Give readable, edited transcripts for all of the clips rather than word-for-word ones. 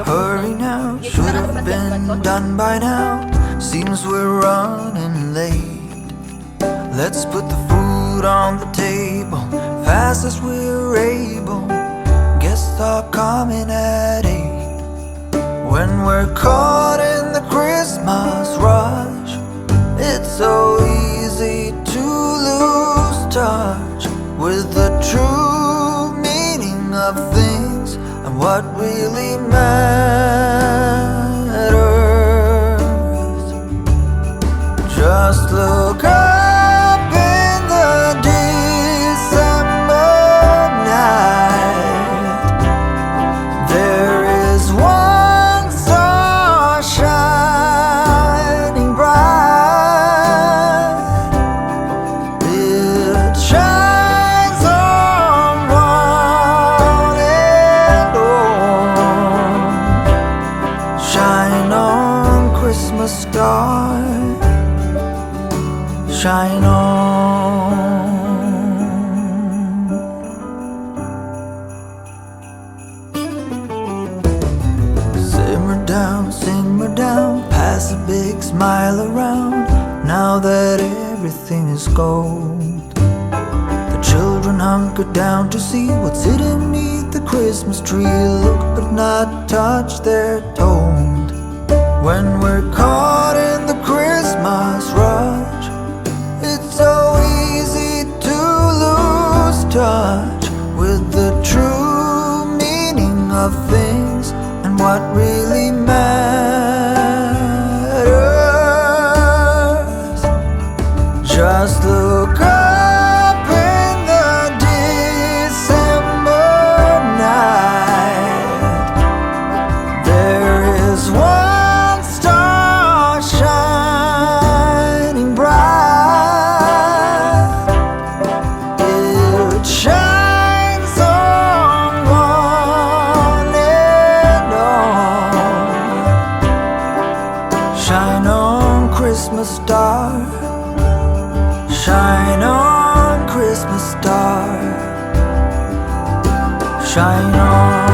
Hurry now, should have been done by now. Seems we're running late. Let's put the food on the table fast as we're able. Guests are coming at 8. When we're caught in the Christmas rush, it's so easy to lose touch with the true meaning of things and what really matters. Just look up in the December night. There is one star shining bright. It shines on one and all. Shine on, Christmas star. Shine on. Simmer down, pass a big smile around. Now that everything is gold, the children hunker down to see what's hidden beneath the Christmas tree. Look but not touch, they're told. When we're caught in the Christmas rush, it's so easy to lose touch with the true meaning of things and what really matters. Just look up in the December night. There is one star shining bright. It shines on one and all. Shine on, Christmas star. Shine on, Christmas star. Shine on.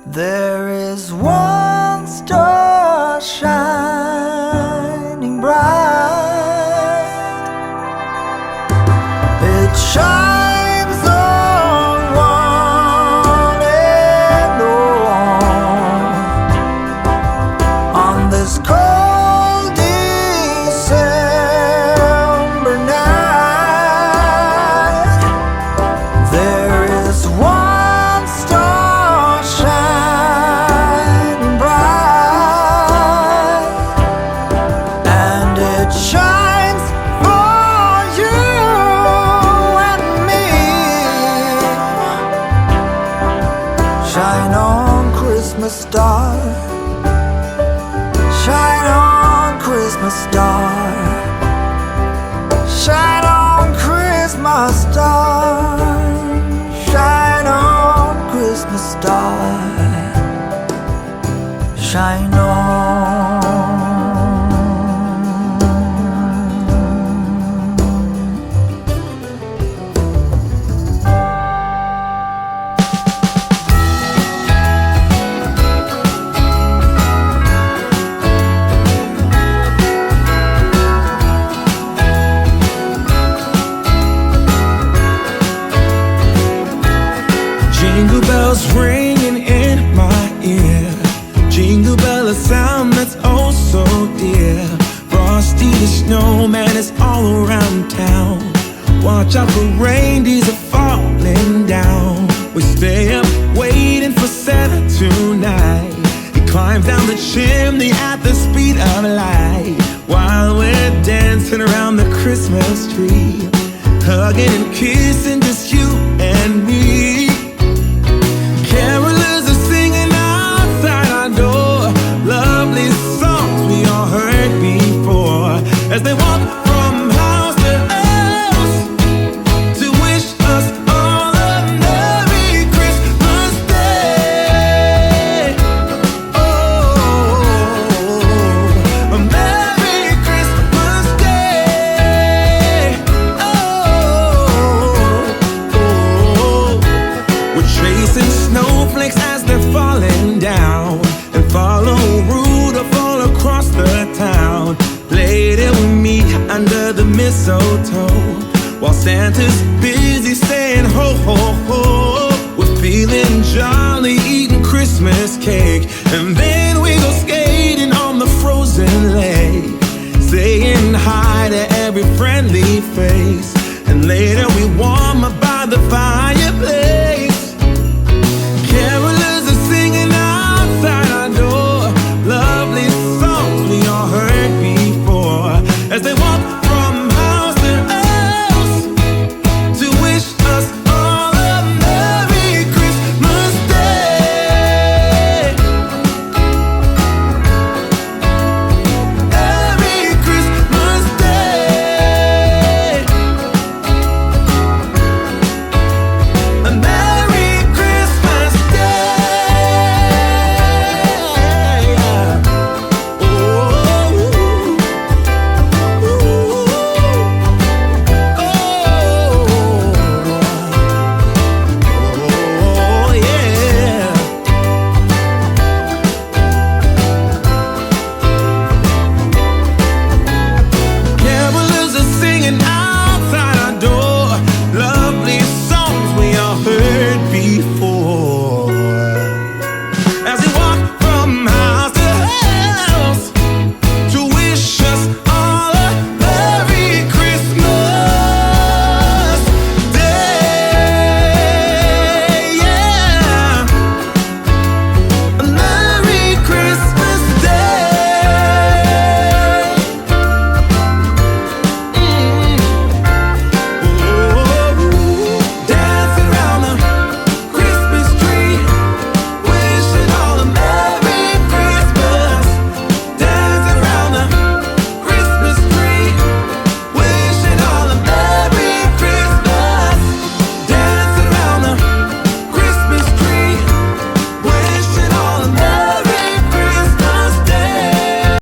There is one star shining bright. It shines on one and all. On this cold December night, there is one star shining bright, and it shines for you and me. Shine on, Christmas star. Shine on, Christmas star. Shine on, Christmas star. Shine on, Christmas star. Shine on. Jingle bells ringing in my ear. Jingle bell, a sound that's oh so dear. Frosty the snowman is all around town. Watch out for reindeers are falling down. We stay up waiting for Santa tonight. He climbs down the chimney at the speed of light. dancing around the Christmas tree, hugging and kissing just you and me. Carolers are singing outside our door, lovely songs we all heard before, as they walk from house to house to wish us all a Merry Christmas Day. Oh, a Merry Christmas Day. Oh, we're chasing snowflakes as they're falling down, and follow Rudolph all across the town. Later we meet under the mistletoe, while Santa's busy saying ho ho ho. We're feeling jolly, eating Christmas cake, and then we go skating on the frozen lake, saying hi to every friendly face. And later we walk